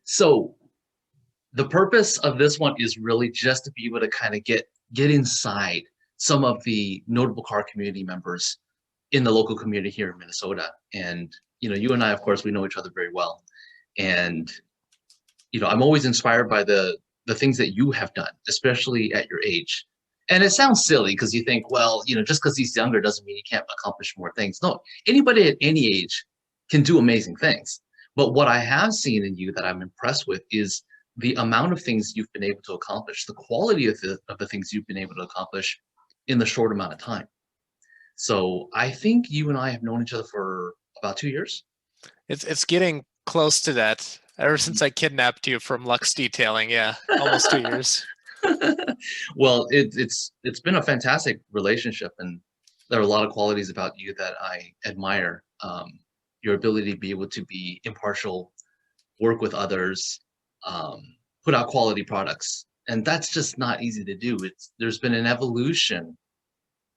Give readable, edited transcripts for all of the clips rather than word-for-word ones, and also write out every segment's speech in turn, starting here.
So the purpose of this one is really just to be able to kind of get inside some of the notable car community members in the local community here in Minnesota. And you and I, of course, we know each other very well. And I'm always inspired by the things that you have done, especially at your age. And it sounds silly because you think, well, just because he's younger doesn't mean he can't accomplish more things. No, anybody at any age can do amazing things. But what I have seen in you that I'm impressed with is the amount of things you've been able to accomplish, the quality of the things you've been able to accomplish in the short amount of time. So I think you and I have known each other for about 2 years. It's getting close to that. Ever since I kidnapped you from Lux Detailing, yeah, almost 2 years. Well, it's been a fantastic relationship, and there are a lot of qualities about you that I admire. Your ability to be able to be impartial, work with others, put out quality products, and that's just not easy to do. There's been an evolution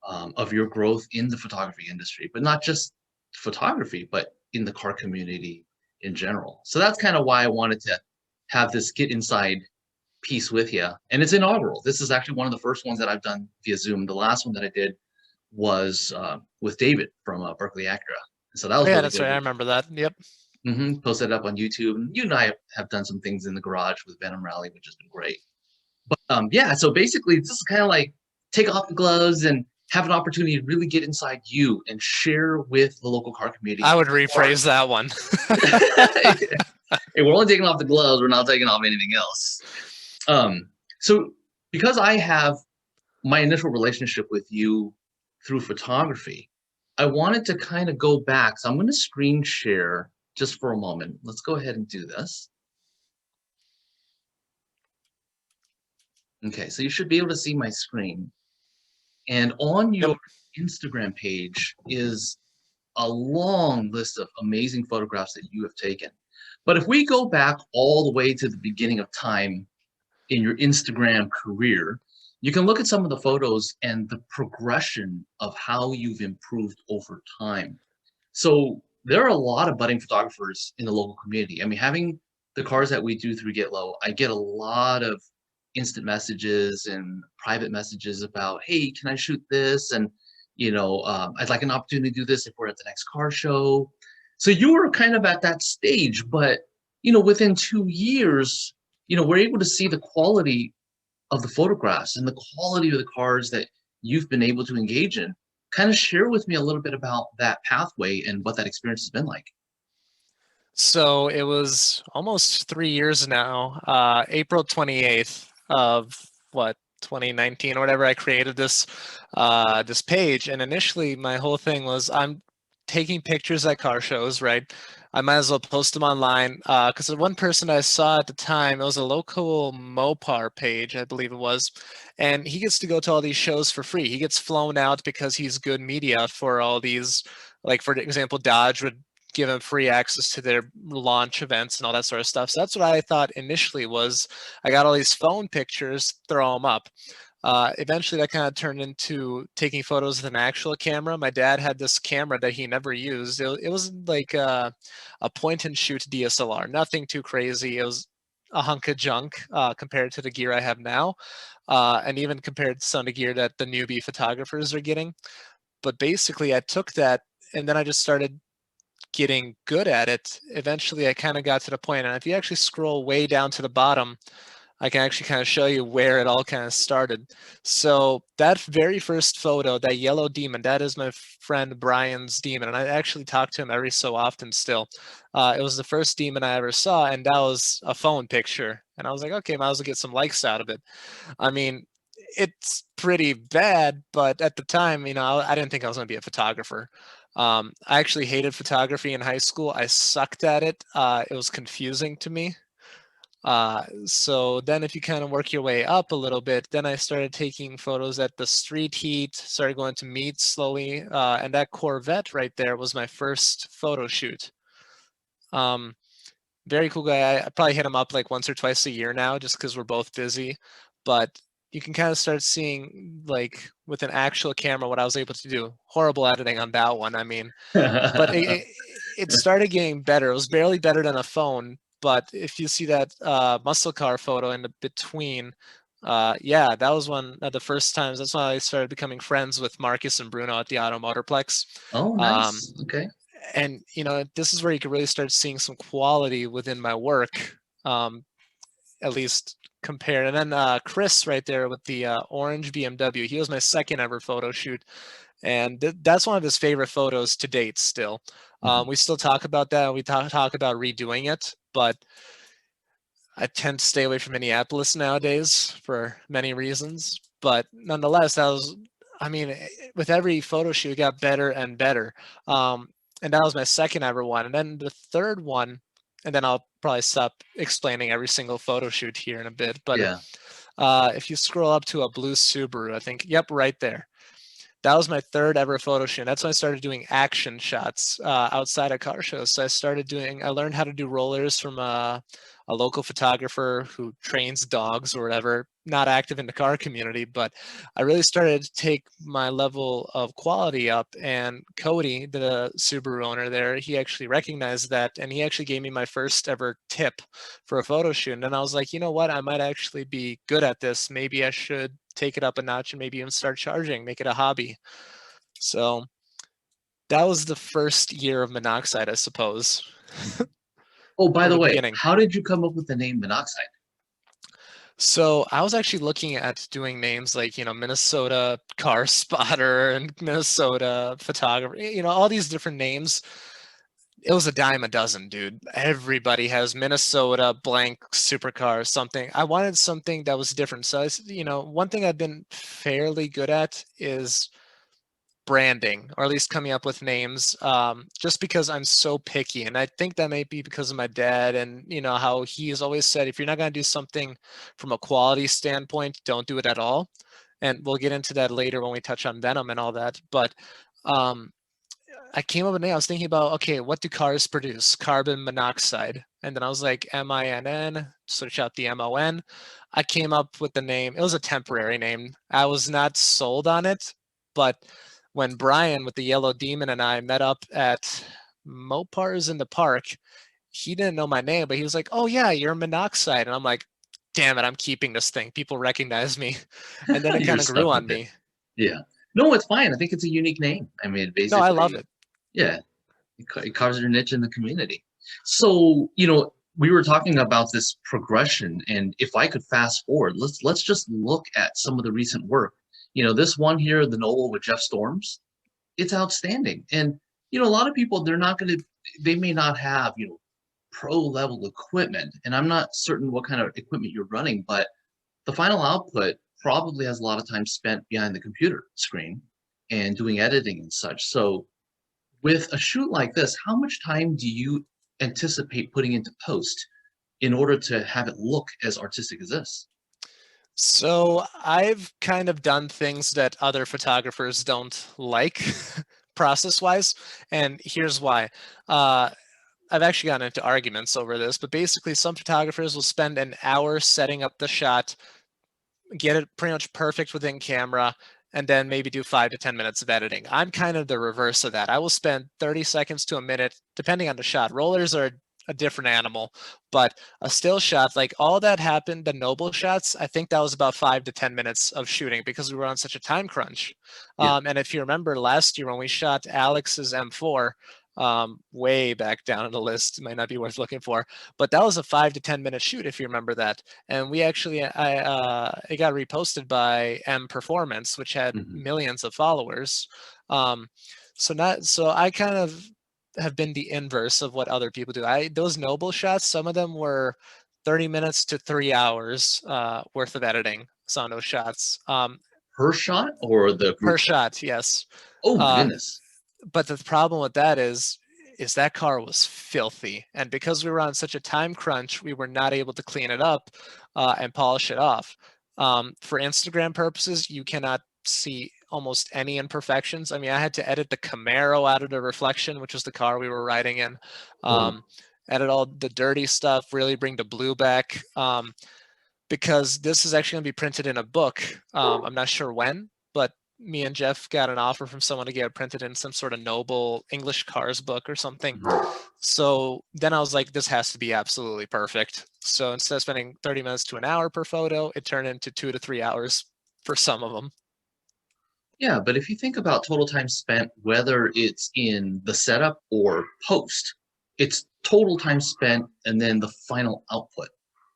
of your growth in the photography industry, but not just photography, but in the car community in general. So that's kind of why I wanted to have this Get Inside piece with you. And it's inaugural. This is actually one of the first ones that I've done via Zoom. The last one that I did was with David from Berkeley Acura. So that was Yeah, really that's good. right. I remember that. Yep. Posted it up on YouTube. And you and I have done some things in the garage with Venom Rally, which has been great. But yeah, so basically, this is kind of like take off the gloves and have an opportunity to really get inside you and share with the local car community. I would rephrase that one. Hey, we're only taking off the gloves. We're not taking off anything else. So because I have my initial relationship with you through photography, I wanted to kind of go back. So I'm going to screen share just for a moment. Let's go ahead and do this. Okay, so you should be able to see my screen. And on your Instagram page is a long list of amazing photographs that you have taken. But if we go back all the way to the beginning of time in your Instagram career, you can look at some of the photos and the progression of how you've improved over time. So there are a lot of budding photographers in the local community. I mean, having the cars that we do through Gitlow, I get a lot of instant messages and private messages about, hey, can I shoot this? And, I'd like an opportunity to do this if we're at the next car show. So you were kind of at that stage, but, within 2 years, we're able to see the quality of the photographs and the quality of the cars that you've been able to engage in. Kind of share with me a little bit about that pathway and what that experience has been like. So it was almost 3 years now, April 28th of 2019 or whatever, I created this this page. And initially my whole thing was I'm taking pictures at car shows, right? I might as well post them online because the one person I saw at the time, it was a local Mopar page, I believe it was, and he gets to go to all these shows for free. He gets flown out because he's good media for all these, like for example, Dodge would give him free access to their launch events and all that sort of stuff. So that's what I thought initially was I got all these phone pictures, throw them up. Eventually that kind of turned into taking photos with an actual camera. My dad had this camera that he never used. It was like a point and shoot DSLR, nothing too crazy. It was a hunk of junk compared to the gear I have now. And even compared to some of the gear that the newbie photographers are getting. But basically I took that and then I just started getting good at it. Eventually I kind of got to the point, and if you actually scroll way down to the bottom, I can actually kind of show you where it all kind of started. So that very first photo, that yellow demon, that is my friend Brian's demon. And I actually talk to him every so often still. It was the first demon I ever saw, and that was a phone picture. And I was like, okay, might as well get some likes out of it. I mean, it's pretty bad, but at the time, I didn't think I was going to be a photographer. I actually hated photography in high school. I sucked at it. It was confusing to me. So then if you kind of work your way up a little bit, then I started taking photos at the street heat, started going to meets slowly. And that Corvette right there was my first photo shoot. Very cool guy. I probably hit him up like once or twice a year now just because we're both busy. But you can kind of start seeing like with an actual camera what I was able to do. Horrible editing on that one. I mean, but it started getting better. It was barely better than a phone, but if you see that muscle car photo in the between, yeah, that was one of the first times. That's why I started becoming friends with Marcus and Bruno at the Automotorplex. Oh, Um, nice. Okay. and this is where you can really start seeing some quality within my work, at least compared. And then Chris right there with the orange BMW, he was my second ever photo shoot, and that's one of his favorite photos to date still. Mhm. We still talk about that. We talk about redoing it, but I tend to stay away from Minneapolis nowadays for many reasons. But nonetheless, I mean, with every photo shoot, it got better and better. And that was my second ever one. And then the third one, and then I'll probably stop explaining every single photo shoot here in a bit. But Yeah. if you scroll up to a blue Subaru, I think, yep, right there. That was my third ever photo shoot. That's when I started doing action shots outside of car shows. So I learned how to do rollers from a local photographer who trains dogs or whatever, not active in the car community, but I really started to take my level of quality up. And Cody, the Subaru owner there, he actually recognized that, and he actually gave me my first ever tip for a photo shoot. And then I was like, you know what? I might actually be good at this. Maybe I should take it up a notch and maybe even start charging, make it a hobby. So that was the first year of Minnoxide, I suppose, Oh, by or the the way, beginning. how did you come up with the name Minnoxide? So I was actually looking at doing names like, Minnesota car spotter and Minnesota photographer, all these different names. It was a dime a dozen, dude. Everybody has Minnesota blank supercar, something. I wanted something that was different. So, one thing I've been fairly good at is branding, or at least coming up with names, just because I'm so picky. And I think that might be because of my dad, and how he's always said, if you're not going to do something from a quality standpoint, don't do it at all. And we'll get into that later when we touch on Venom and all that. But um, I came up with a name. I was thinking about, okay, what do cars produce? Carbon monoxide. And then I was like, MINN, switch out the MON. I came up with the name. It was a temporary name. I was not sold on it, but when Brian with the Yellow Demon and I met up at Mopar's in the park, he didn't know my name, but he was like, "Oh yeah, you're Monoxide," and I'm like, "Damn it, I'm keeping this thing. People recognize me," and then it You're kind of grew stuck on with it. me. Yeah. No, it's fine. I think it's a unique name. I mean, No, I love basically, it. yeah, it carves your niche in the community. So, we were talking about this progression, and if I could fast forward, let's just look at some of the recent work. This one here, the Noble with Jeff Storms, it's outstanding. And a lot of people, they may not have pro level equipment, and I'm not certain what kind of equipment you're running, but the final output probably has a lot of time spent behind the computer screen and doing editing and such. So with a shoot like this, how much time do you anticipate putting into post in order to have it look as artistic as this? So I've kind of done things that other photographers don't like process-wise, and here's why. Uh, I've actually gotten into arguments over this, but basically some photographers will spend an hour setting up the shot, get it pretty much perfect within camera, and then maybe do 5 to 10 minutes of editing. I'm kind of the reverse of that. I will spend 30 seconds to a minute, depending on the shot. Rollers are a different animal, but a still shot, like all that happened, the noble shots, I think that was about 5 to 10 minutes of shooting because we were on such a time crunch. Yeah. And if you remember last year when we shot Alex's M4, way back down on the list, it might not be worth looking for, but that was a 5 to 10 minute shoot if you remember that. And we actually, it got reposted by M Performance, which had Mhm. millions of followers. Um, so I kind of have been the inverse of what other people do. Those noble shots, some of them were 30 minutes to 3 hours worth of editing. Some of those shots Per shot or the per group shot? shot, yes. Oh Uh, goodness. but the problem with that is that car was filthy, and because we were on such a time crunch, we were not able to clean it up and polish it off. For Instagram purposes, you cannot see almost any imperfections. I mean, I had to edit the Camaro out of the reflection, which was the car we were riding in. Oh, Edit all the dirty stuff, really bring the blue back, because this is actually going to be printed in a book. I'm not sure when, but me and Jeff got an offer from someone to get it printed in some sort of noble English cars book or something. So then I was like, this has to be absolutely perfect. So instead of spending 30 minutes to an hour per photo, it turned into 2 to 3 hours for some of them. Yeah, but if you think about total time spent, whether it's in the setup or post, it's total time spent and then the final output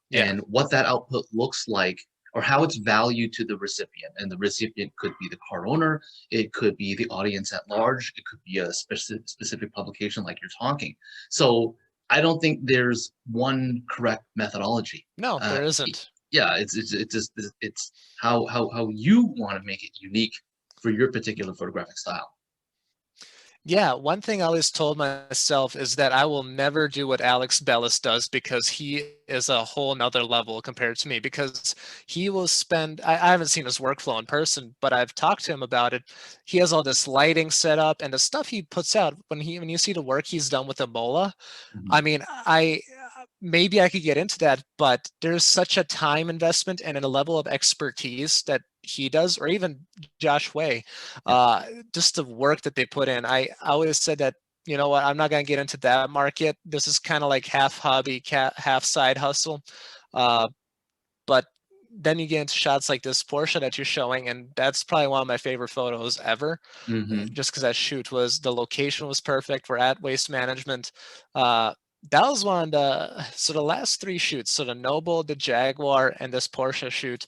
Yeah. and what that output looks like or how it's valued to the recipient. And the recipient could be the car owner, it could be the audience at large, it could be a specific publication like you're talking. So I don't think there's one correct methodology. No, Uh, there isn't. yeah, it's just it's how you want to make it unique for your particular photographic style. Yeah, one thing I always told myself is that I will never do what Alex Bellis does because he is a whole nother level compared to me because he will spend, I haven't seen his workflow in person, but I've talked to him about it. He has all this lighting set up and the stuff he puts out when you see the work he's done with Ebola. I mean, maybe I could get into that, but there's such a time investment and a level of expertise that he does, or even Josh Way, Yeah. just the work that they put in. I always said that, you know what, I'm not going to get into that market. This is kind of like half hobby, half side hustle. But then you get into shots like this Porsche that you're showing, and that's probably one of my favorite photos ever. Just because that shoot was, the location was perfect. We're at Waste Management. That was one of the, so the last 3 shoots, so the Noble, the Jaguar, and this Porsche shoot,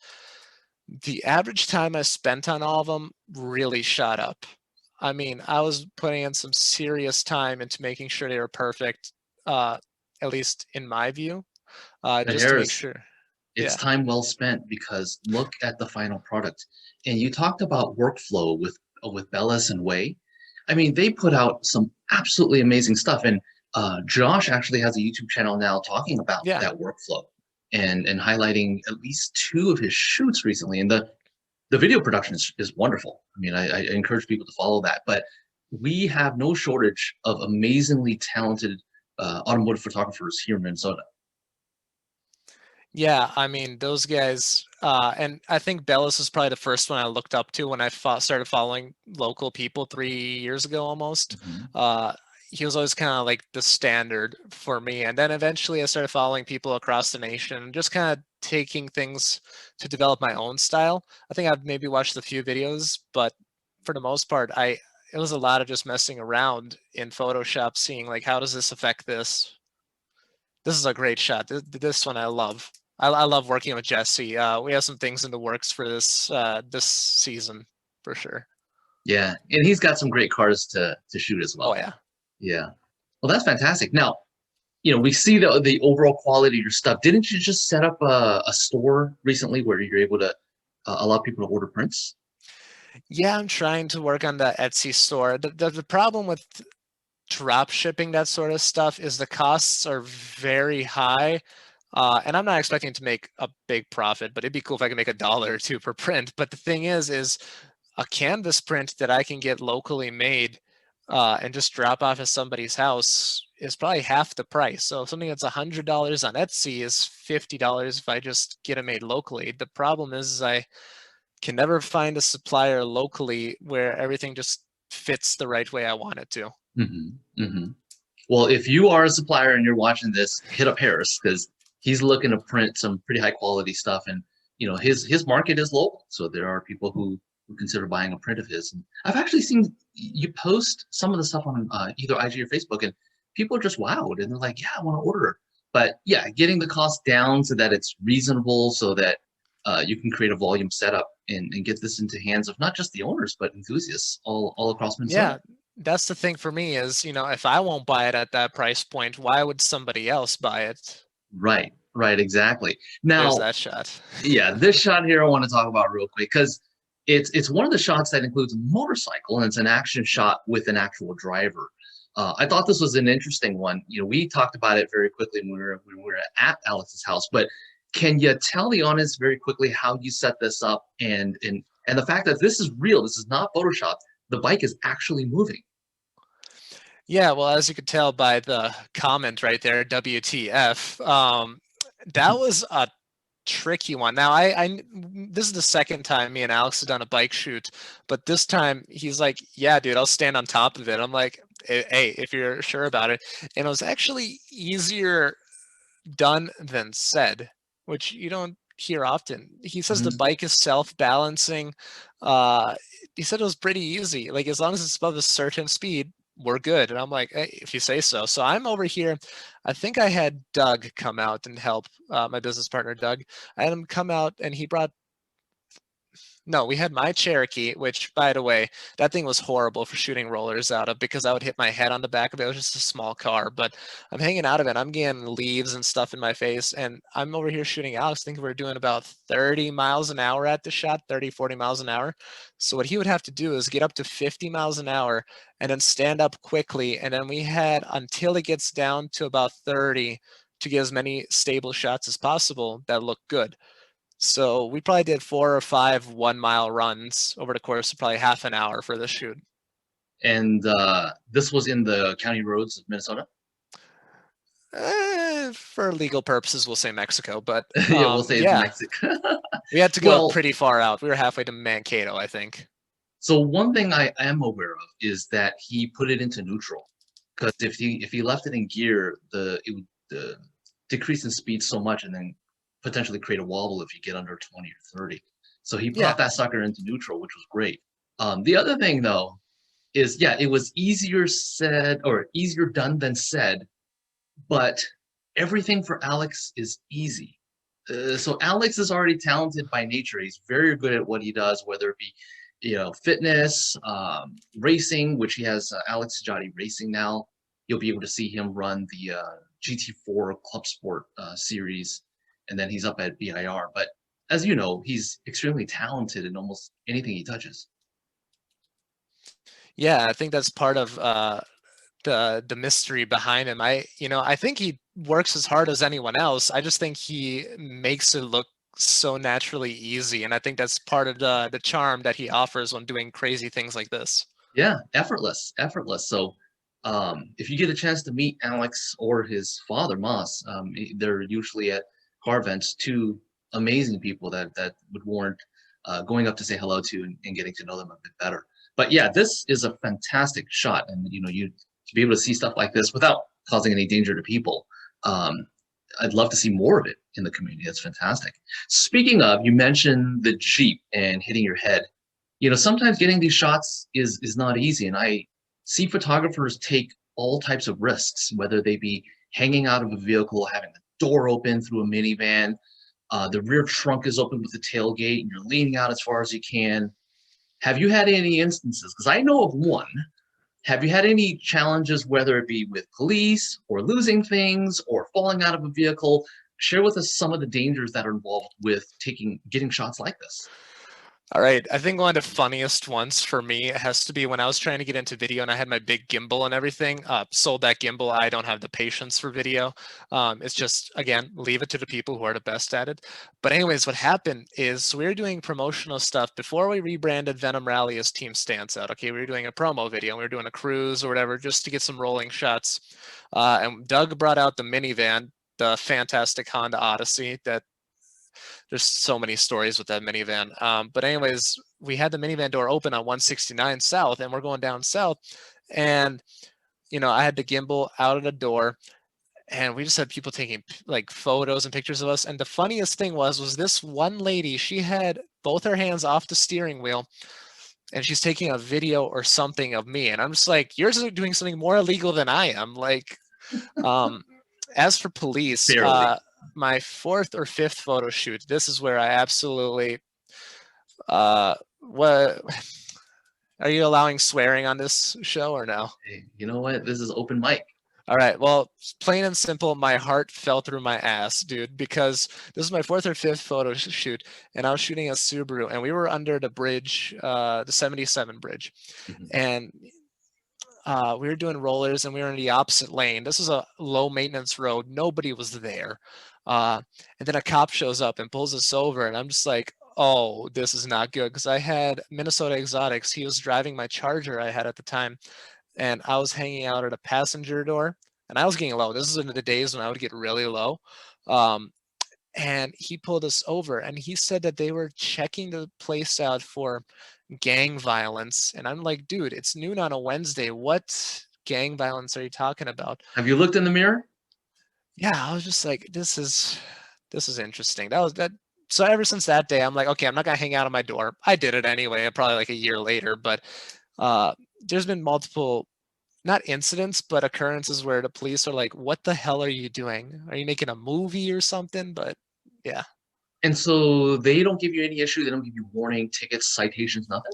the average time I spent on all of them really shot up. I mean, I was putting in some serious time into making sure they were perfect, at least in my view, But just to make Harris, sure. it's Yeah. time well spent because look at the final product. And you talked about workflow with Bellis and Way. I mean, they put out some absolutely amazing stuff. And Josh actually has a YouTube channel now talking about Yeah. that workflow and highlighting at least 2 of his shoots recently. And the video production is wonderful. I mean, I encourage people to follow that. But we have no shortage of amazingly talented automotive photographers here in Minnesota. Yeah, I mean, those guys, and I think Bellis was probably the first one I looked up to when I started following local people 3 years ago almost. He was always kind of like the standard for me. And then eventually I started following people across the nation and just kind of taking things to develop my own style. I think I've maybe watched a few videos, but for the most part, it was a lot of just messing around in Photoshop, seeing like, how does this affect this? This is a great shot. This one I love. I love working with Jesse. We have some things in the works for this season for sure. Yeah, and he's got some great cars to shoot as Oh well. yeah. Yeah. Well, that's fantastic. Now, we see the overall quality of your stuff. Didn't you just set up a store recently where you're able to allow people to order prints? Yeah, I'm trying to work on the Etsy store. The problem with drop shipping that sort of stuff is the costs are very high. And I'm not expecting to make a big profit, but it'd be cool if I could make $1 or 2 per print. But the thing is a canvas print that I can get locally made and just drop off at somebody's house is probably half the price. So something that's $100 on Etsy is $50 if I just get it made locally. The problem is I can never find a supplier locally where everything just fits the right way I want it to. Well, if you are a supplier and you're watching this, hit up Harris because he's looking to print some pretty high quality stuff, and his market is local, so there are people who consider buying a print of his. And I've actually seen you post some of the stuff on either IG or Facebook, and people are just wowed, and they're like, "Yeah, I want to order." But yeah, getting the cost down so that it's reasonable, so that you can create a volume setup and get this into hands of not just the owners but enthusiasts all across Yeah, Minnesota. that's the thing for me is, if I won't buy it at that price point, why would somebody else buy it? Right, exactly. There's Now, that shot. yeah, this shot here I want to talk about real quick because it's one of the shots that includes a motorcycle and it's an action shot with an actual driver. I thought this was an interesting one. We talked about it very quickly when we were at Alex's house, but can you tell the audience very quickly how you set this up and the fact that this is real, this is not Photoshop, the bike is actually moving. Yeah, well, as you could tell by the comment right there, WTF, that was a tricky one. Now, this is the second time me and Alex have done a bike shoot, but this time he's like, "Yeah, dude, I'll stand on top of it." I'm like, "Hey, if you're sure about it," and it was actually easier done than said, which you don't hear often. He says the Mhm. bike is self-balancing. Uh, he said it was pretty easy. Like as long as it's above a certain speed, we're good. And I'm like, hey, if you say so. So I'm over here. I think I had Doug come out and help, my business partner, Doug. I had him come out and he brought no, we had my Cherokee, which, by the way, that thing was horrible for shooting rollers out of because I would hit my head on the back of it. It was just a small car, but I'm hanging out of it. I'm getting leaves and stuff in my face, and I'm over here shooting Alex. I think we're doing about 30 miles an hour at the shot, 30, 40 miles an hour. So what he would have to do is get up to 50 miles an hour and then stand up quickly. And then we had until it gets down to about 30 to get as many stable shots as possible that look good. So we probably did 4 or 5 1-mile runs over the course of probably half an hour for the shoot. And this was in the county roads of Minnesota. For legal purposes, we'll say Mexico, but Yeah, we'll say it's yeah, Mexico. we had to go Well, pretty far out. We were halfway to Mankato, I think. so one thing I am aware of is that he put it into neutral, because if he left it in gear, it would decrease in speed so much, and then potentially create a wobble if you get under 20 or 30. So he Yeah, brought that sucker into neutral, which was great. The other thing though is, yeah, it was easier said or easier done than said, but everything for Alex is easy. So Alex is already talented by nature. He's very good at what he does, whether it be, fitness, racing, which he has Alex Sajati Racing now. You'll be able to see him run the GT4 Club Sport series, and then he's up at BIR. But as you know, he's extremely talented in almost anything he touches. yeah, I think that's part of the mystery behind him. I think he works as hard as anyone else. I just think he makes it look so naturally easy, and I think that's part of the charm that he offers when doing crazy things like this. Yeah, effortless, effortless. So, if you get a chance to meet Alex or his father, Moss, they're usually at car events. Two amazing people that would warrant going up to say hello to and getting to know them a bit better. But yeah, this is a fantastic shot, and you to be able to see stuff like this without causing any danger to people. Um, I'd love to see more of it in the community. That's fantastic. Speaking of, you mentioned the Jeep and hitting your head. Sometimes getting these shots is not easy, and I see photographers take all types of risks, whether they be hanging out of a vehicle, having the door open through a minivan, the rear trunk is open with the tailgate, and you're leaning out as far as you can. Have you had any instances? Because I know of one. Have you had any challenges, whether it be with police or losing things or falling out of a vehicle? Share with us some of the dangers that are involved with getting shots like this. All right. I think one of the funniest ones for me has to be when I was trying to get into video and I had my big gimbal and everything. Sold that gimbal. I don't have the patience for video. It's just, again, leave it to the people who are the best at it. But anyways, what happened is we were doing promotional stuff before we rebranded Venom Rally as Team Stance Out. Okay, we were doing a promo video. We were doing a cruise or whatever just to get some rolling shots. And Doug brought out the minivan, the fantastic Honda Odyssey that there's so many stories with that minivan. But anyways, we had the minivan door open on 169 South, and we're going down south, and I had the gimbal out of the door, and we just had people taking like photos and pictures of us. And the funniest thing was this one lady, she had both her hands off the steering wheel, and she's taking a video or something of me, and I'm just like, you're doing something more illegal than I am. Like, um, as for police, Barely. my fourth or fifth photo shoot, this is where I absolutely what are you allowing swearing on this show or no? Hey, you know what? This is open mic. All right, well, plain and simple, my heart fell through my ass, dude, because this is my fourth or fifth photo shoot, and I was shooting a Subaru, and we were under the bridge, the 77 bridge, Mhm. and we were doing rollers and we were in the opposite lane. This was a low maintenance road. Nobody was there. And then a cop shows up and pulls us over. And I'm just like, oh, this is not good. Because I had Minnesota Exotics. He was driving my Charger I had at the time. And I was hanging out at a passenger door. And I was getting low. This is in the days when I would get really low. Um, and he pulled us over, and he said that they were checking the place out for gang violence. And I'm like, dude, it's noon on a Wednesday. What gang violence are you talking about? Have you looked in the mirror? Yeah, I was just like, this is interesting. That was that. So ever since that day, I'm like, okay, I'm not gonna hang out on my door. I did it anyway, probably like a year later, but uh, there's been multiple, not incidents, but occurrences where the police are like, what the hell are you doing? Are you making a movie or something? But yeah. And so they don't give you any issue. They don't give you warning, tickets, citations, nothing.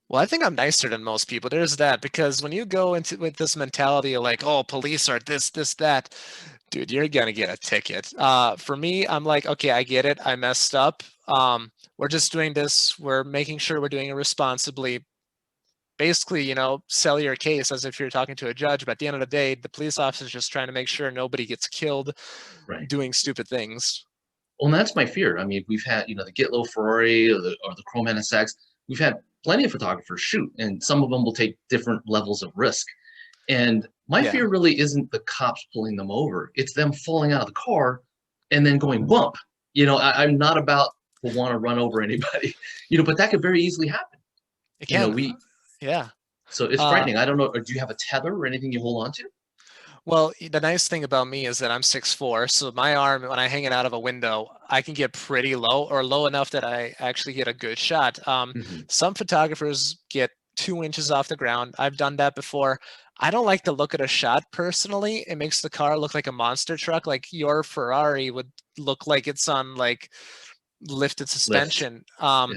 Well, I think I'm nicer than most people. There's that, because when you go into with this mentality of like, oh, police are this, that, dude, you're gonna get a ticket. For me, I'm like, okay, I get it. I messed up. We're just doing this. We're making sure we're doing it responsibly. Basically, sell your case as if you're talking to a judge. But at the end of the day, the police officer's just trying to make sure nobody gets killed Right. doing stupid things. Well, that's my fear. I mean, we've had, the Gitlow Ferrari or the Chrome NSX. We've had plenty of photographers shoot, and some of them will take different levels of risk. And my Yeah. fear really isn't the cops pulling them over. It's them falling out of the car and then going bump. I'm not about to want to run over anybody, but that could very easily happen. Again, We yeah. So it's frightening. I don't know. Do you have a tether or anything you hold on to? Well, the nice thing about me is that I'm 6'4", so my arm, when I hang it out of a window, I can get pretty low, or low enough that I actually get a good shot. Hmm. Some photographers get 2 inches off the ground. I've done that before. I don't like the look of a shot personally. It makes the car look like a monster truck. Like your Ferrari would look like it's on like lifted Lift. suspension. Yeah.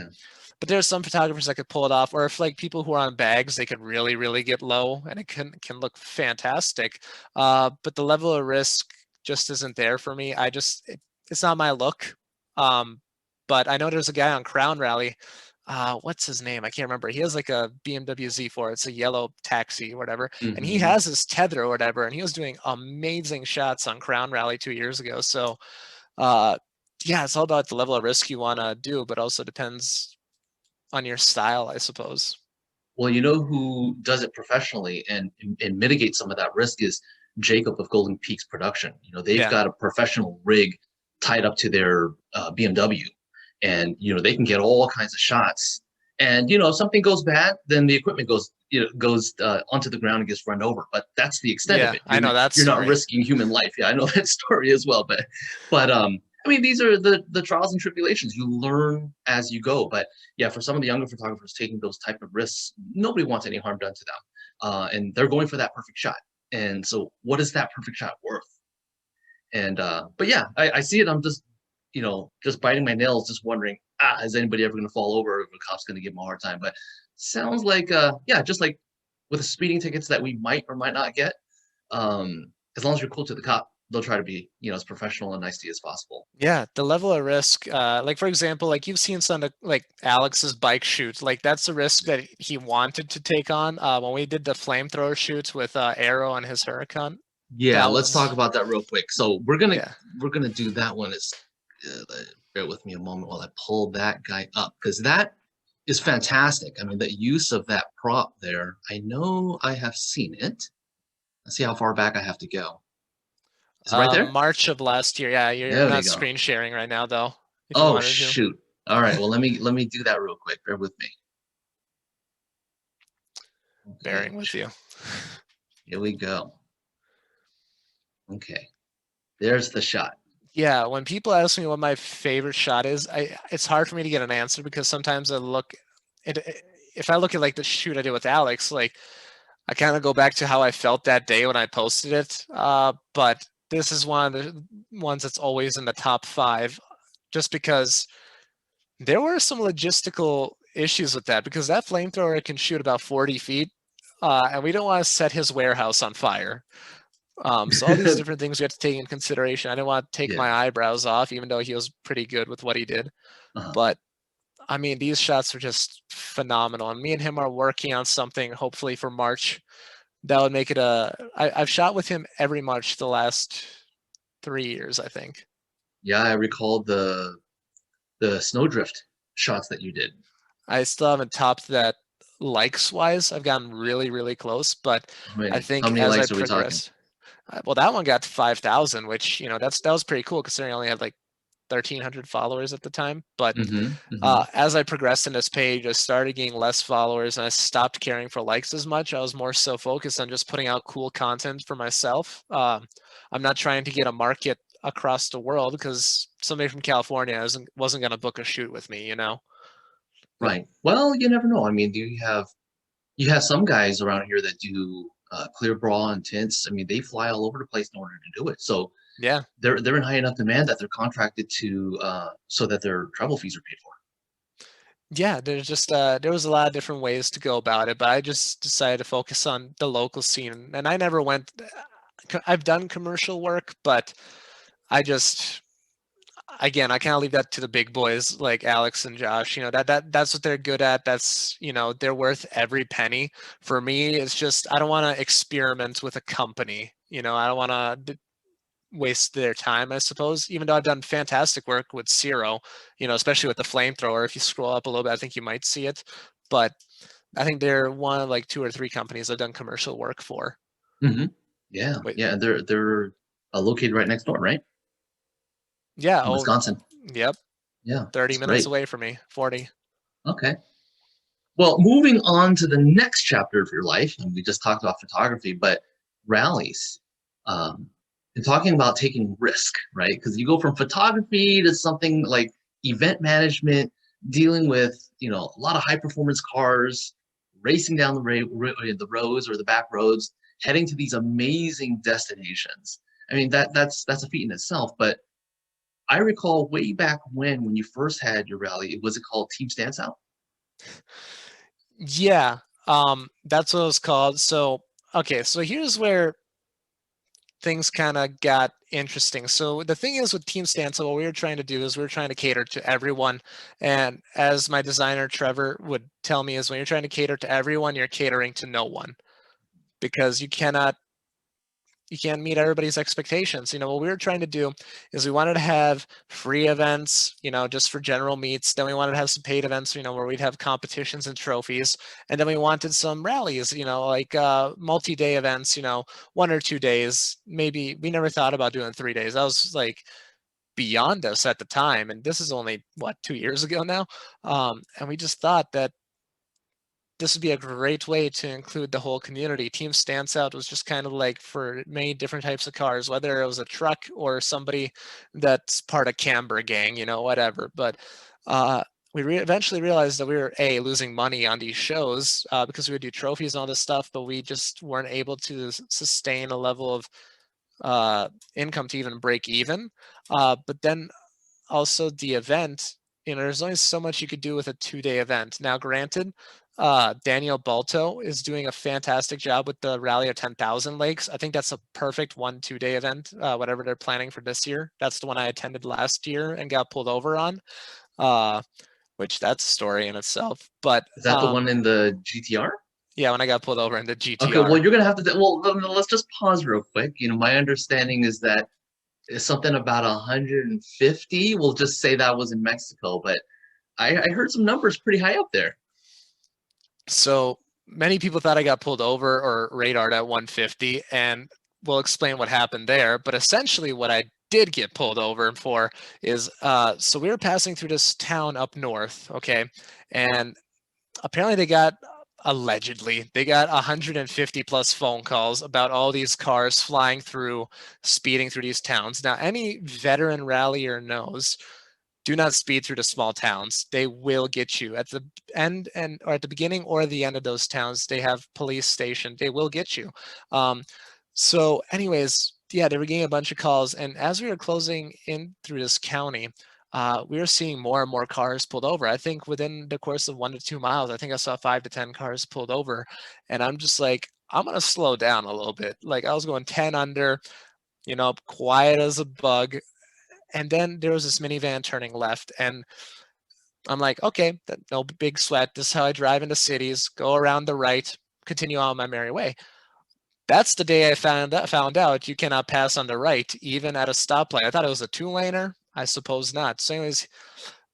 But there's some photographers that could pull it off, or if like people who are on bags, they could really, really get low, and it can look fantastic. But the level of risk just isn't there for me. It's not my look. Um, but I know there's a guy on Crown Rally. What's his name? I can't remember. He has like a BMW Z4. It's a yellow taxi or whatever, and he Hmm. has his tether or whatever, and he was doing amazing shots on Crown Rally 2 years ago. So, uh, yeah, it's all about the level of risk you want to do, but also depends on your style, I suppose. Well, you know who does it professionally and mitigates some of that risk is Jacob of Golden Peaks Production. They've Yeah. got a professional rig tied up to their BMW, and they can get all kinds of shots. And if something goes bad, then the equipment goes onto the ground and gets run over. But that's the extent of Yeah, it. I know that You're not story. risking human life. Yeah, I know that story as well. But I mean, these are the trials and tribulations. You learn as you go. But yeah, for some of the younger photographers taking those type of risks, nobody wants any harm done to them, and they're going for that perfect shot. And so, what is that perfect shot worth? And but yeah, I see it. I'm just biting my nails, just wondering, is anybody ever going to fall over? If a cop's going to give them a hard time? But sounds like, yeah, just like with the speeding tickets that we might or might not get, as long as you're cool to the cop, they'll try to be, as professional and nice to you as possible. Yeah, the level of risk, like for example, like you've seen some of like Alex's bike shoot, like that's a risk that he wanted to take on. When we did the flamethrower shoots with Arrow and his Huracan, Yeah, that let's talk was, about that real quick. So we're gonna do that one. Bear with me a moment while I pull that guy up, because that is fantastic. I mean, the use of that prop there. I know I have seen it. Let's see how far back I have to go. Is it right there? March of last year. Yeah, you're There we not go. screen sharing right now though, if you Oh wanted to. shoot! All right. Well, let me do that real quick. Bear with me. Okay. Bearing with you. Here we go. Okay. There's the shot. Yeah, when people ask me what my favorite shot is, it's hard for me to get an answer, because sometimes if I look at like the shoot I did with Alex, like I kind of go back to how I felt that day when I posted it. But this is one of the ones that's always in the top 5, just because there were some logistical issues with that, because that flamethrower can shoot about 40 feet, and we don't want to set his warehouse on fire. So all these different things we have to take in consideration. I didn't want to take Yeah. my eyebrows off, even though he was pretty good with what he did. Uh-huh. But I mean, these shots were just phenomenal. And me and him are working on something, hopefully for March, that would make it I've shot with him every March the last 3 years, I think. Yeah, I recall the snowdrift shots that you did. I still haven't topped that likes wise. I've gotten really, really close, but How I many? How think many as I likes are we talking? progress, well, that one got to 5,000, which that was pretty cool considering I only had like 1,300 followers at the time. But Mm-hmm. as I progressed in this page, I started getting less followers and I stopped caring for likes as much. I was more so focused on just putting out cool content for myself. I'm not trying to get a market across the world because somebody from California wasn't going to book a shoot with me, you know? Right. Well, you never know. I mean, you have some guys around here that do clear bra and tints. I mean, they fly all over the place in order to do it. So Yeah. they're in high enough demand that they're contracted to so that their travel fees are paid for. Yeah, there's just there was a lot of different ways to go about it, but I just decided to focus on the local scene. And I never went I've done commercial work, but I just again, I kind of leave that to the big boys like Alex and Josh. You know, that's what they're good at. That's, you know, they're worth every penny. For me, it's just I don't want to experiment with a company. You know, I don't want to waste their time, I suppose, even though I've done fantastic work with Zero, you know, especially with the flamethrower. If you scroll up a little bit, I think you might see it. But I think they're one of like 2 or 3 companies I've done commercial work for. Mm-hmm. Yeah, Wait, yeah, they're located right next door, right? yeah, In oh, Wisconsin. yep, Yeah, 30 that's minutes great. away from me, 40. Okay. Well, moving on to the next chapter of your life, and we just talked about photography, but rallies, um, and talking about taking risk, right? Because you go from photography to something like event management, dealing with a lot of high performance cars, racing down the roads or the back roads, heading to these amazing destinations. I mean that's a feat in itself. But I recall way back when you first had your rally, was it called Team Stance Out? Yeah, that's what it was called. So, okay, so here's where things kind of got interesting. So the thing is with Team Stance, what we were trying to do is we were trying to cater to everyone. And as my designer Trevor would tell me, is when you're trying to cater to everyone, you're catering to no one because you can't meet everybody's expectations. You know, what we were trying to do is we wanted to have free events, you know, just for general meets. Then we wanted to have some paid events, you know, where we'd have competitions and trophies. And then we wanted some rallies, you know, like multi-day events, you know, 1 or 2 days. Maybe we never thought about doing 3 days. That was like beyond us at the time. And this is only, what, 2 years ago now? And we just thought that this would be a great way to include the whole community. Team Stance Out was just kind of like for many different types of cars, whether it was a truck or somebody that's part of Camber gang, you know, whatever. But we eventually realized that we were losing money on these shows because we would do trophies and all this stuff, but we just weren't able to sustain a level of income to even break even. But then also the event, you know, there's only so much you could do with a 2-day event. Now, granted, Daniel Balto is doing a fantastic job with the Rally of 10,000 Lakes. I think that's a perfect 1-2-day event, whatever they're planning for this year. That's the one I attended last year and got pulled over on, which that's a story in itself. But Is that the one in the GTR? yeah, when I got pulled over in the Okay, well, GTR. you're gonna have to. Well, let's just pause real quick. My understanding is that it's something about 150. We'll just say that was in Mexico, but I heard some numbers pretty high up there. So many people thought I got pulled over or radared at 150, and we'll explain what happened there. But essentially, what I did get pulled over for is so we were passing through this town up north, okay, and apparently allegedly they got 150 plus phone calls about all these cars flying through, speeding through these towns. Now, any veteran rallyer knows, do not speed through the small towns. They will get you at the end or at the beginning or the end of those towns. They have police stationed. They will get you. So anyways, yeah, they were getting a bunch of calls. And as we were closing in through this county, we were seeing more and more cars pulled over. I think within the course of 1 to 2 miles, I think I saw 5 to 10 cars pulled over. And I'm just like, I'm going to slow down a little bit. Like I was going 10 under, you know, quiet as a bug. And then there was this minivan turning left, and I'm like, okay, no big sweat. This is how I drive into cities. Go around the right, continue on my merry way. That's the day I found out you cannot pass on the right, even at a stoplight. I thought it was a 2-laner. I suppose not. So, anyways,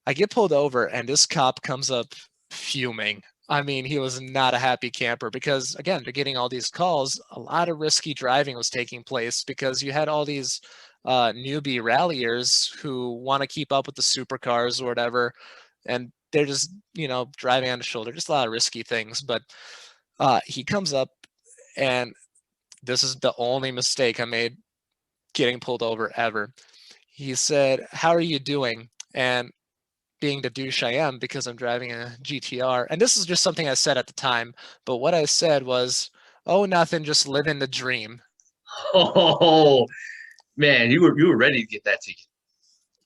I get pulled over, and this cop comes up fuming. I mean, he was not a happy camper because, again, they're getting all these calls. A lot of risky driving was taking place because you had all these newbie ralliers who want to keep up with the supercars or whatever, and they're just, you know, driving on the shoulder, just a lot of risky things. But he comes up, and this is the only mistake I made getting pulled over ever. He said, "How are you doing?" And being the douche I am, because I'm driving a GTR, and this is just something I said at the time, but what I said was, "Oh, nothing, just living the dream." Oh man, you were ready to get that ticket.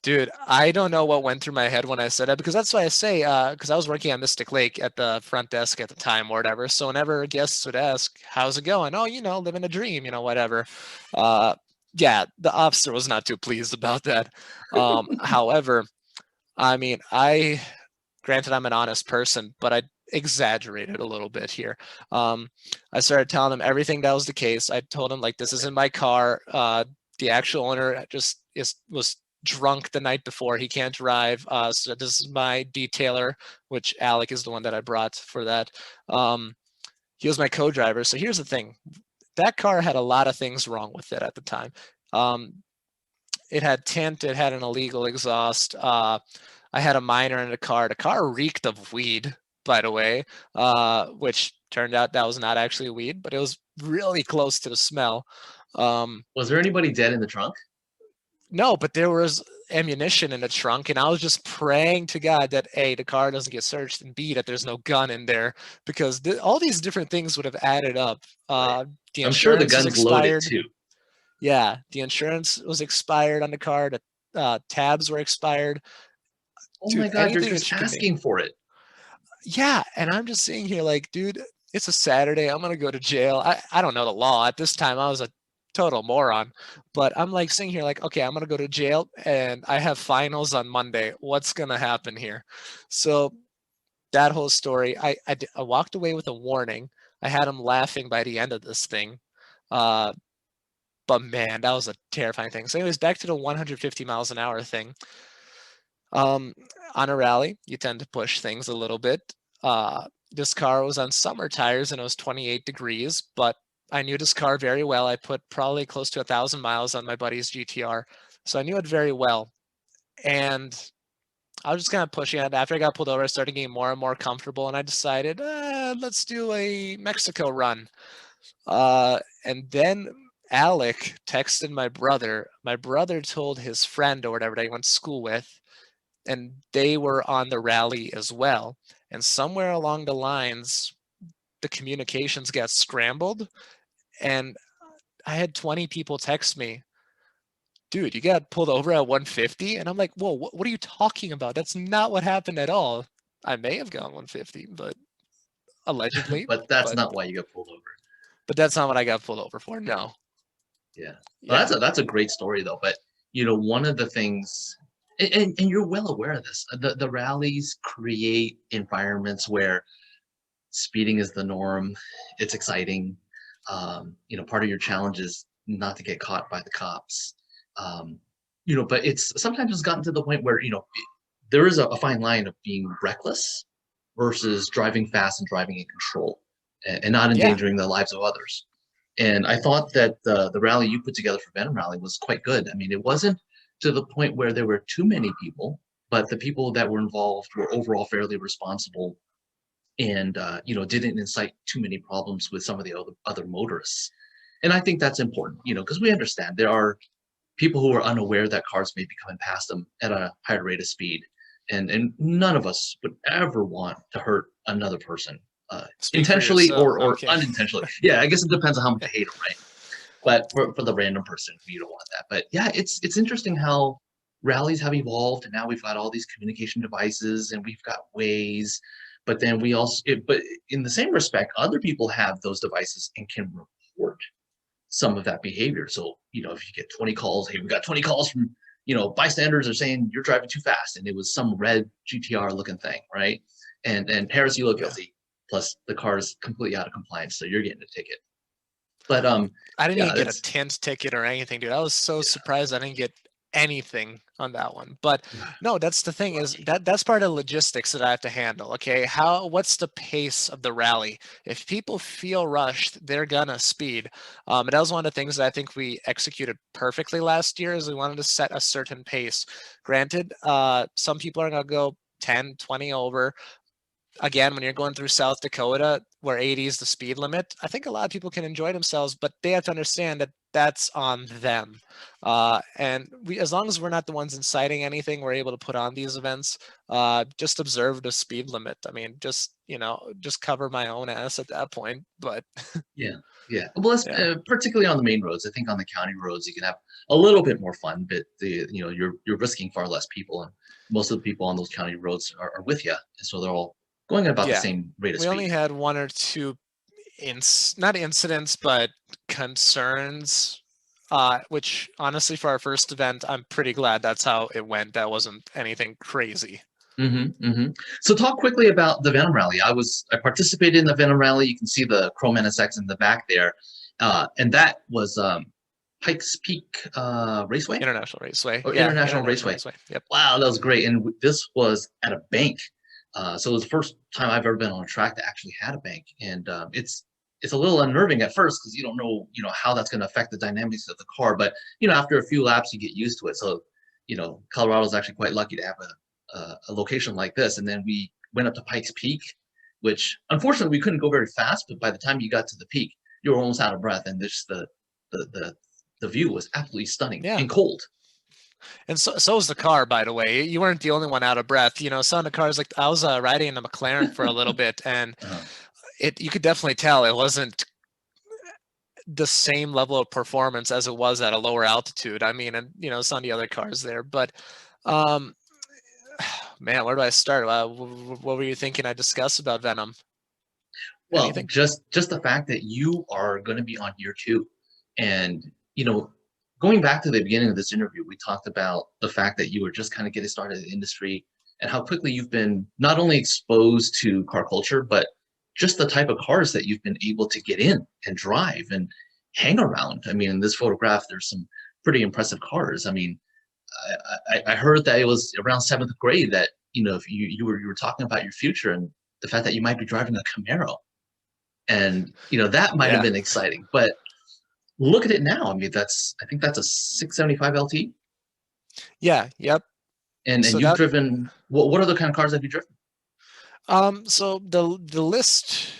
Dude, I don't know what went through my head when I said that, because that's why I say, because I was working at Mystic Lake at the front desk at the time or whatever. So whenever guests would ask, "How's it going?" "Oh, you know, living a dream," you know, whatever. Uh, yeah, the officer was not too pleased about that. However, I mean, granted, I'm an honest person, but I exaggerated a little bit here. I started telling him everything that was the case. I told him, like, this isn't my car. The actual owner just was drunk the night before. He can't drive. So this is my detailer, which Alec is the one that I brought for that. He was my co-driver. So here's the thing. That car had a lot of things wrong with it at the time. It had tint. It had an illegal exhaust. I had a minor in the car. The car reeked of weed, by the way, which turned out that was not actually weed, but it was really close to the smell. Was there anybody dead in the trunk? No, but there was ammunition in the trunk, and I was just praying to God that A, the car doesn't get searched, and B, that there's no gun in there, because all these different things would have added up. Right. The I'm sure the insurance was gun's loaded expired. too. Yeah, the insurance was expired on the car. The tabs were expired. Oh my Dude, God, you're anything just that you can name. asking for it. Yeah, and I'm just sitting here like, dude, it's a Saturday. I'm gonna go to jail. I don't know the law. At this time, I was a total moron. But I'm like sitting here like, okay, I'm gonna go to jail and I have finals on Monday. What's gonna happen here? So that whole story, I walked away with a warning. I had him laughing by the end of this thing. Uh, but man, that was a terrifying thing. So anyways, back to the 150 miles an hour thing. Um, on a rally, you tend to push things a little bit. This car was on summer tires and it was 28 degrees, but I knew this car very well. I put probably close to 1,000 miles on my buddy's GTR, so I knew it very well. And I was just kind of pushing it. After I got pulled over, I started getting more and more comfortable, and I decided, let's do a Mexico run. And then Alec texted my brother. My brother told his friend or whatever that he went to school with, and they were on the rally as well. And somewhere along the lines, the communications got scrambled, and I had 20 people text me, "Dude, you got pulled over at 150?" And I'm like, "Whoa, what are you talking about? That's not what happened at all." I may have gone 150, but allegedly, But that's but not why you got pulled over. that's not what I got pulled over for. No. Yeah. Well, Yeah. that's a great story though. But you know, one of the things, and you're well aware of this, the rallies create environments where speeding is the norm. It's exciting. You know, part of your challenge is not to get caught by the cops. Um, you know, but it's sometimes it's gotten to the point where, you know, there is a fine line of being reckless versus driving fast and driving in control and not Yeah. endangering the lives of others. And I thought that the rally you put together for Venom Rally was quite good. I mean, it wasn't to the point where there were too many people, but the people that were involved were overall fairly responsible and you know, didn't incite too many problems with some of the other motorists. And I think that's important, you know, because we understand there are people who are unaware that cars may be coming past them at a higher rate of speed, and none of us would ever want to hurt another person, Speak for intentionally yourself. No, I'm or kidding. unintentionally. Yeah, I guess it depends on how much you hate them, right? But for the random person, you don't want that. But yeah, it's interesting how rallies have evolved, and now we've got all these communication devices, and we've got ways. But then we also, but in the same respect, other people have those devices and can report some of that behavior. So, you know, if you get 20 calls, hey, we got 20 calls from, you know, bystanders are saying you're driving too fast, and it was some red GTR looking thing, right? And Harris, you look Yeah. guilty. Plus, the car is completely out of compliance, so you're getting a ticket. But I didn't yeah, even get a it's tint ticket or anything, dude. I was so yeah. surprised I didn't get anything on that one. But no, that's the thing, is that's part of logistics that I have to handle. Okay, what's the pace of the rally? If people feel rushed, they're gonna speed. And that was one of the things that I think we executed perfectly last year, is we wanted to set a certain pace. Granted, some people are gonna go 10, 20 over. Again, when you're going through South Dakota, where 80 is the speed limit, I think a lot of people can enjoy themselves, but they have to understand that that's on them. And as long as we're not the ones inciting anything, we're able to put on these events. Just observe the speed limit. I mean, just just cover my own ass at that point. But Yeah, yeah. Well, yeah, particularly on the main roads. I think on the county roads you can have a little bit more fun, but you're risking far less people, and most of the people on those county roads are with you, and so they're all going at about the yeah. same rate of We only speed. had one or two not incidents, but concerns. Which honestly, for our first event, I'm pretty glad that's how it went. That wasn't anything crazy. So talk quickly about the Venom Rally. I participated in the Venom Rally. You can see the Chrome NSX in the back there, and that was Pikes Peak Raceway International Raceway. or Yeah, International International Raceway. Raceway. Yep. Wow, that was great. And this was at a bank. So it was the first time I've ever been on a track that actually had a bank. And it's a little unnerving at first because you don't know, how that's going to affect the dynamics of the car. But, after a few laps, you get used to it. So, Colorado's actually quite lucky to have a location like this. And then we went up to Pikes Peak, which unfortunately we couldn't go very fast. But by the time you got to the peak, you were almost out of breath. And just the view was absolutely stunning Yeah. and cold. And so was the car, by the way. You weren't the only one out of breath. Some of the cars, like I was riding in a McLaren for a little bit, and Uh-huh. you could definitely tell it wasn't the same level of performance as it was at a lower altitude. I mean, and some of the other cars there, but um, man, where do I start? What were you thinking I discussed about Venom? Well, Anything? just the fact that you are going to be on year two, and going back to the beginning of this interview, we talked about the fact that you were just kind of getting started in the industry, and how quickly you've been not only exposed to car culture, but just the type of cars that you've been able to get in and drive and hang around. I mean, in this photograph, there's some pretty impressive cars. I mean, I heard that it was around seventh grade that if you were talking about your future and the fact that you might be driving a Camaro, and that might have Yeah. been exciting. But look at it now. I mean, I think that's a 675 LT. Yeah. Yep. And So you've that driven, what other kind of cars have you driven? so the list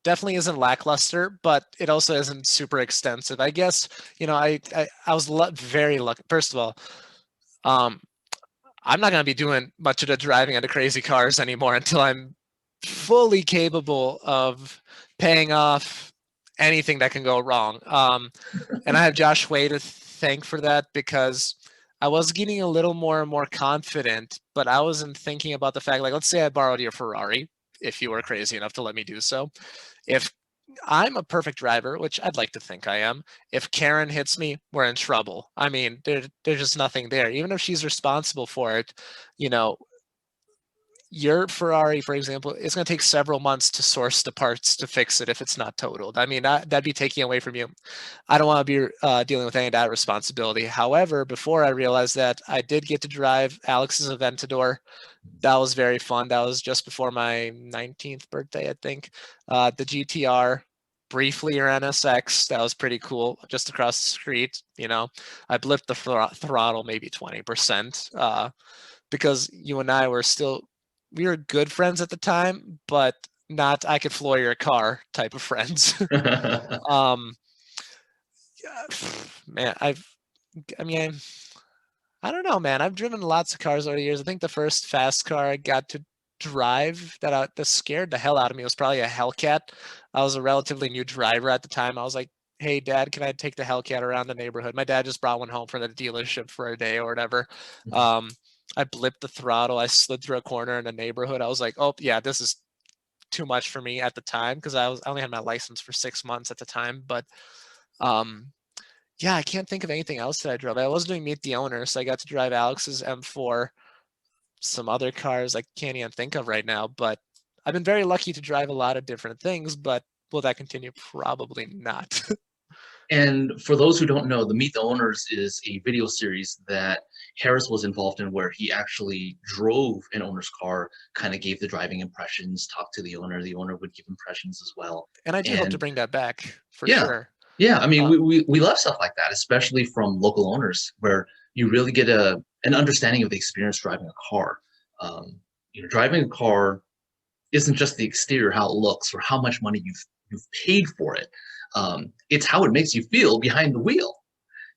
definitely isn't lackluster, but it also isn't super extensive. I guess I was very lucky. First of all, um, I'm not going to be doing much of the driving of the crazy cars anymore until I'm fully capable of paying off anything that can go wrong. And I have Josh Way to thank for that, because I was getting a little more and more confident, but I wasn't thinking about the fact, like, let's say I borrowed your Ferrari, if you were crazy enough to let me do so. If I'm a perfect driver, which I'd like to think I am, if Karen hits me, we're in trouble. I mean, there's just nothing there. Even if she's responsible for it, you know, your Ferrari, for example, it's going to take several months to source the parts to fix it if it's not totaled. I mean, that'd be taking away from you. I don't want to be dealing with any of that responsibility. However, before I realized that, I did get to drive Alex's Aventador. That was very fun. That was just before my 19th birthday, I think. The GTR, briefly your NSX, that was pretty cool. Just across the street, I blipped the throttle maybe 20%, because you and I we were good friends at the time, but not I could floor your car type of friends. um, man, I mean, I don't know, man. I've driven lots of cars over the years. I think the first fast car I got to drive that scared the hell out of me was probably a Hellcat. I was a relatively new driver at the time. I was like, "Hey, Dad, can I take the Hellcat around the neighborhood?" My dad just brought one home from the dealership for a day or whatever. Um, I blipped the throttle. I slid through a corner in the neighborhood. I was like, "Oh yeah, this is too much for me at the time," because I only had my license for 6 months at the time. But um, yeah, I can't think of anything else that I drove. I was doing Meet the Owner, so I got to drive Alex's M4, some other cars I can't even think of right now. But I've been very lucky to drive a lot of different things. But will that continue? Probably not. And for those who don't know, the Meet the Owners is a video series that Harris was involved in, where he actually drove an owner's car, kind of gave the driving impressions, talked to the owner. The owner would give impressions as well. And I do hope to And bring that back for yeah, sure. yeah. I mean, Uh, we love stuff like that, especially from local owners, where you really get an understanding of the experience driving a car. Driving a car isn't just the exterior, how it looks, or how much money you've paid for it. It's how it makes you feel behind the wheel.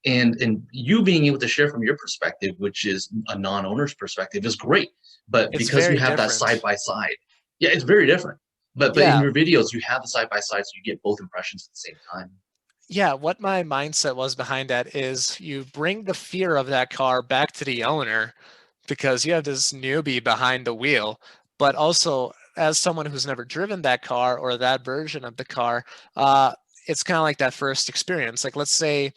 And you being able to share from your perspective, which is a non-owner's perspective, is great. But it's because you very have that side different. by side, yeah, it's very different. But in Yeah, your videos, you have the side by side, so you get both impressions at the same time. yeah, what my mindset was behind that is you bring the fear of that car back to the owner because you have this newbie behind the wheel, but also as someone who's never driven that car or that version of the car, uh, it's kind of like that first experience. Like let's say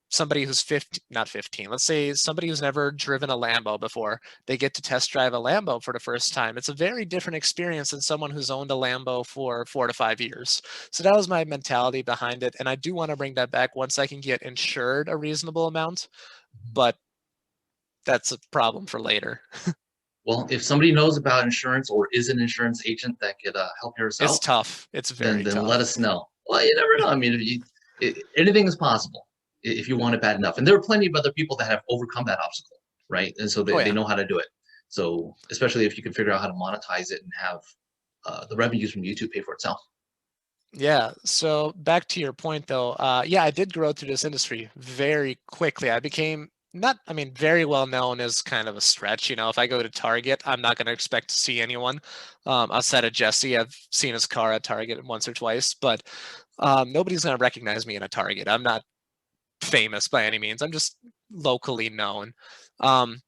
somebody who's 15, not 15, let's say somebody who's never driven a Lambo before, they get to test drive a Lambo for the first time. It's a very different experience than someone who's owned a Lambo for 4 to 5 years. So that was my mentality behind it. And I do want to bring that back once I can get insured a reasonable amount, but that's a problem for later. Well, if somebody knows about insurance or is an insurance agent that could help us It's out, tough. It's then very let tough. us know. Well, you never know. I mean, anything is possible if you want it bad enough. And there are plenty of other people that have overcome that obstacle, right? And so Oh they yeah. know how to do it. So especially if you can figure out how to monetize it and have the revenues from YouTube pay for itself. Yeah. So back to your point though, yeah, I did grow through this industry very quickly. I became not, I mean, very well known is kind of a stretch. If I go to Target, I'm not going to expect to see anyone outside of Jesse. I've seen his car at Target once or twice, but nobody's going to recognize me in a Target. I'm not famous by any means. I'm just locally known. Um,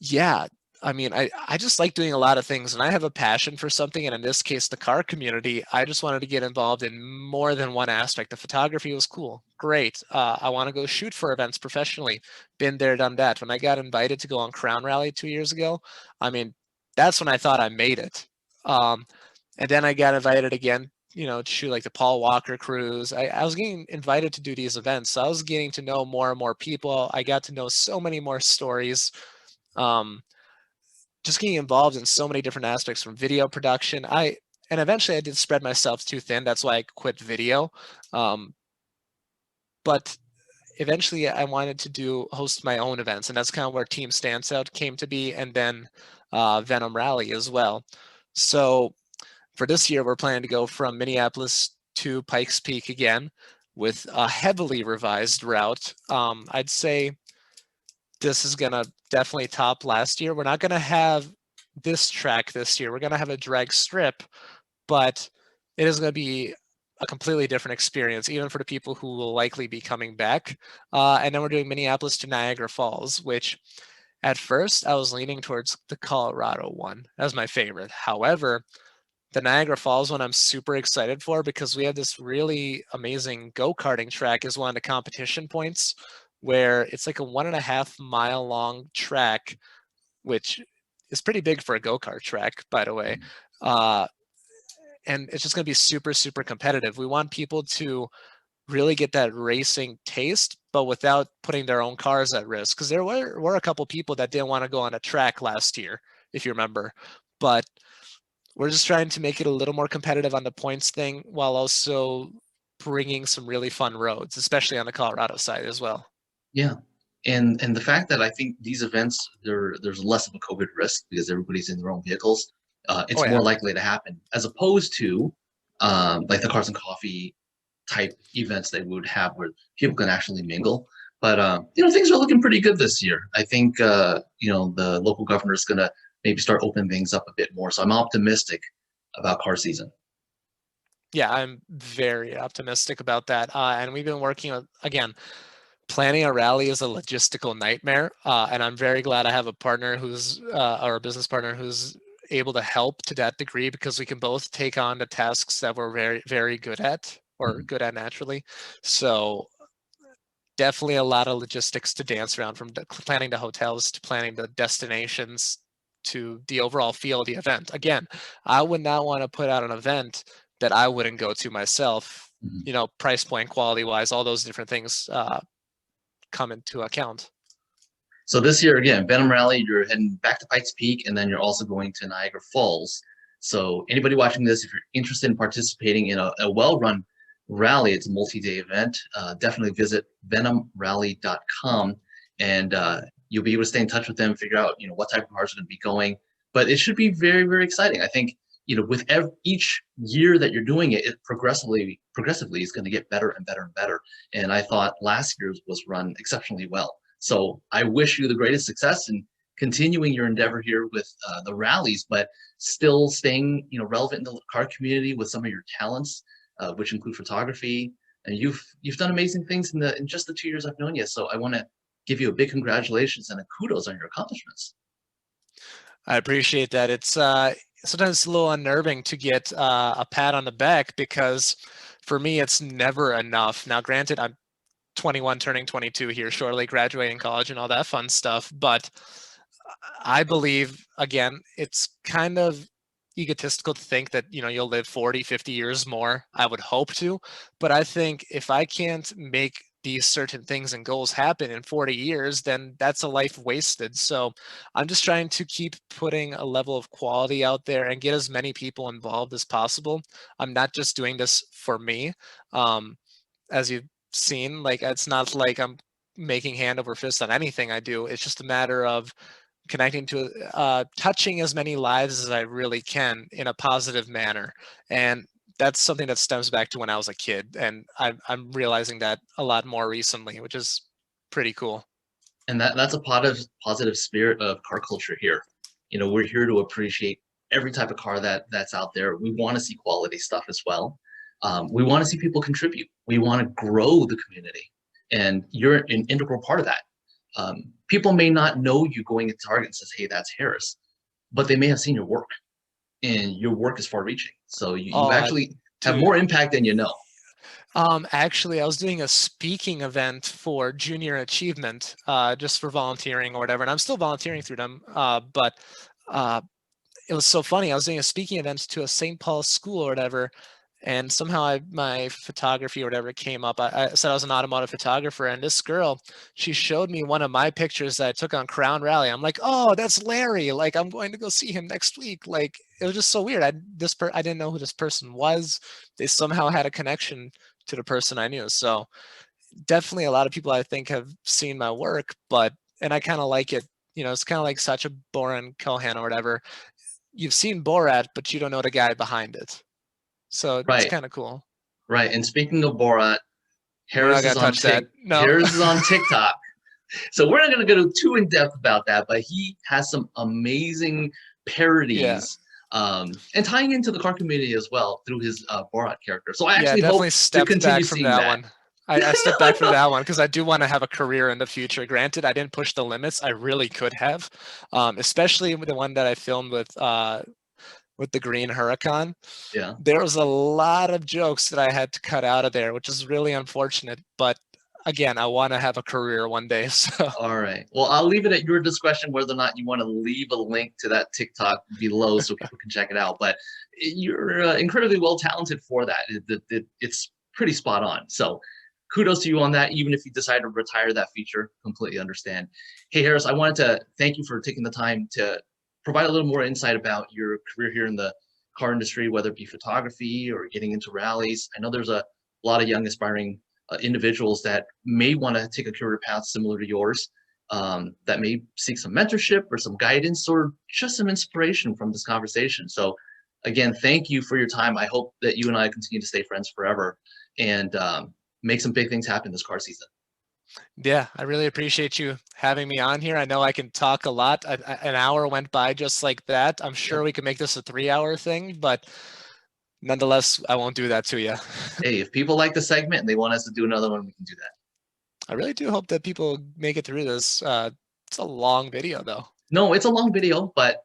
Yeah, I mean, I just like doing a lot of things, and I have a passion for something, and in this case, the car community. I just wanted to get involved in more than one aspect. The photography was cool, great. I want to go shoot for events professionally. Been there, done that. When I got invited to go on Crown Rally 2 years ago, I mean, that's when I thought I made it. Um, and then I got invited again, to shoot like the Paul Walker cruise. I was getting invited to do these events, so I was getting to know more and more people. I got to know so many more stories. Um, just getting involved in so many different aspects from video production. And eventually I did spread myself too thin. That's why I quit video. Um, but eventually I wanted to host my own events, and that's kind of where Team Stands Out came to be, and then Venom Rally as well. So for this year, we're planning to go from Minneapolis to Pikes Peak again with a heavily revised route. I'd say this is going to definitely top last year. We're not going to have this track this year. We're going to have a drag strip, but it is going to be a completely different experience, even for the people who will likely be coming back. And then we're doing Minneapolis to Niagara Falls, which at first I was leaning towards the Colorado one as my favorite. However, the Niagara Falls one I'm super excited for because we have this really amazing go-karting track as one of the competition points where it's like a 1.5 mile long track, which is pretty big for a go-kart track, by the way. Uh, and it's just going to be super, super competitive. We want people to really get that racing taste, but without putting their own cars at risk. Because there were a couple people that didn't want to go on a track last year, if you remember. But we're just trying to make it a little more competitive on the points thing while also bringing some really fun roads, especially on the Colorado side as well. Yeah. And the fact that I think these events, there's less of a COVID risk because everybody's in their own vehicles. Oh It's more yeah. likely to happen as opposed to like the Cars and Coffee type events they would have where people can actually mingle. But things are looking pretty good this year. I think the local governor is going to maybe start opening things up a bit more. So I'm optimistic about car season. Yeah, I'm very optimistic about that. And we've been working on, again, planning a rally is a logistical nightmare. And I'm very glad I have a partner or a business partner who's able to help to that degree because we can both take on the tasks that we're very, very good at or Mhm. good at naturally. So definitely a lot of logistics to dance around from planning the hotels to planning the destinations to the overall feel of the event. Again, I would not want to put out an event that I wouldn't go to myself you know, price point, quality wise, all those different things come into account. So this year, again, Venom Rally, you're heading back to Pikes Peak, and then you're also going to Niagara Falls. So anybody watching this, if you're interested in participating in a well-run rally, it's a multi-day event, definitely visit venomrally.com, and you'll be able to stay in touch with them, figure out, you know, what type of cars are going to be going. But it should be very, very exciting. I think, you know, with each year that you're doing it, it progressively is going to get better and better and better. And I thought last year's was run exceptionally well. So I wish you the greatest success in continuing your endeavor here with the rallies, but still staying, you know, relevant in the car community with some of your talents, which include photography. And you've done amazing things in just the 2 years I've known you. So I want to give you a big congratulations and a kudos on your accomplishments. I appreciate that. It's sometimes it's a little unnerving to get a pat on the back, because for me it's never enough. Now, granted, I'm 21, turning 22 here shortly, graduating college and all that fun stuff. But I believe, again, it's kind of egotistical to think that, you know, you'll live 40, 50 years more. I would hope to, but I think if I can't make these certain things and goals happen in 40 years, then that's a life wasted. So I'm just trying to keep putting a level of quality out there and get as many people involved as possible. I'm not just doing this for me. As you've seen, like, it's not like I'm making hand over fist on anything I do. It's just a matter of connecting to touching as many lives as I really can in a positive manner. And that's something that stems back to when I was a kid, and I'm realizing that a lot more recently, which is pretty cool. And that's a positive spirit of car culture here. You know, we're here to appreciate every type of car that's out there. We want to see quality stuff as well. We want to see people contribute. We want to grow the community, and you're an integral part of that. People may not know you going into Target and says, "Hey, that's Harris," but they may have seen your work, and your work is far-reaching. So you actually have more impact than you know. Actually, I was doing a speaking event for Junior Achievement, just for volunteering or whatever, and I'm still volunteering through them. But it was so funny. I was doing a speaking event to a St. Paul's school or whatever, and somehow my photography or whatever came up. I said I was an automotive photographer, and this girl, she showed me one of my pictures that I took on Crown Rally. I'm like, oh, that's Larry. Like, I'm going to go see him next week. Like, it was just so weird. I didn't know who this person was. They somehow had a connection to the person I knew. So definitely a lot of people I think have seen my work, and I kind of like it. You know, it's kind of like Sacha Baron Cohen or whatever. You've seen Borat, but you don't know the guy behind it. So it's Right, kind of cool. right. And speaking of Borat, We're not Harris gonna is on touch that. No. Harris is on TikTok. So we're not going to go too in depth about that, but he has some amazing parodies, and tying into the car community as well through his Borat character. So I Yeah, actually hope definitely to stepped continue back from seeing that that. one. I stepped back from that one because I do want to have a career in the future. Granted, I didn't push the limits. I really could have, especially with the one that I filmed with the Green Huracan. Yeah. There was a lot of jokes that I had to cut out of there, which is really unfortunate. But again, I want to have a career one day. So All right. Well, I'll leave it at your discretion whether or not you want to leave a link to that TikTok below so people can check it out. But you're incredibly well talented for that. It's pretty spot on. So kudos to you on that. Even if you decide to retire that feature, completely understand. Hey, Harris, I wanted to thank you for taking the time to provide a little more insight about your career here in the car industry, whether it be photography or getting into rallies. I know there's a lot of young aspiring individuals that may want to take a career path similar to yours, that may seek some mentorship or some guidance or just some inspiration from this conversation. So again, thank you for your time. I hope that you and I continue to stay friends forever and make some big things happen this car season. yeah, I really appreciate you having me on here. I know I can talk a lot. An hour went by just like that. I'm sure we could make this a 3-hour thing, but nonetheless, I won't do that to you. Hey, if people like the segment and they want us to do another one, we can do that. I really do hope that people make it through this. It's a long video, though. No, it's a long video, but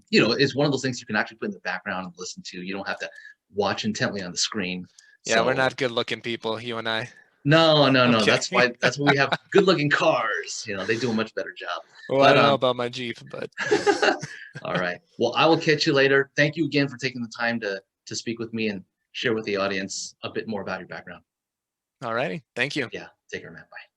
you know, it's one of those things you can actually put in the background and listen to. You don't have to watch intently on the screen. Yeah, So we're not good-looking people, you and I. no. Okay. That's why we have good-looking cars. You know, they do a much better job. Well, But I don't know about my Jeep, but all right. Well, I will catch you later. Thank you again for taking the time to speak with me, and share with the audience a bit more about your background. All righty. Thank you. Yeah, take care, man. Bye.